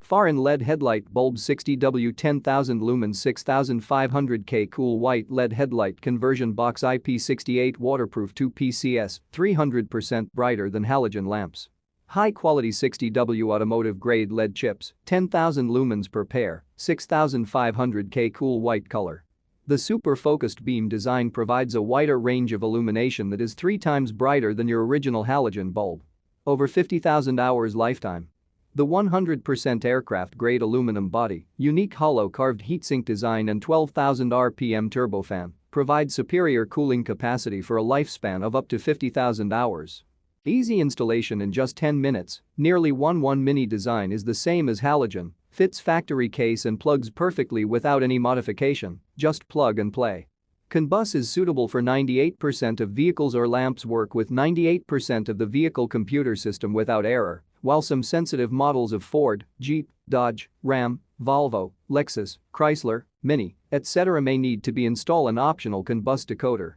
Far-in LED headlight bulb 60W 10,000 lumens 6500K cool white LED headlight conversion box IP68 waterproof 2 PCS 300% brighter than halogen lamps. High-quality 60W automotive-grade LED chips, 10,000 lumens per pair, 6500K cool white color. The super-focused beam design provides a wider range of illumination that is 3 times brighter than your original halogen bulb. Over 50,000 hours lifetime. The 100% aircraft-grade aluminum body, unique hollow carved heatsink design and 12,000 RPM turbofan provide superior cooling capacity for a lifespan of up to 50,000 hours. Easy installation in just 10 minutes. Nearly 1 mini design is the same as halogen, fits factory case and plugs perfectly without any modification, just plug and play. CAN-bus is suitable for 98% of vehicles or lamps, work with 98% of the vehicle computer system without error, while some sensitive models of Ford, Jeep, Dodge, Ram, Volvo, Lexus, Chrysler, Mini, etc. may need to be installed an optional CAN-bus decoder.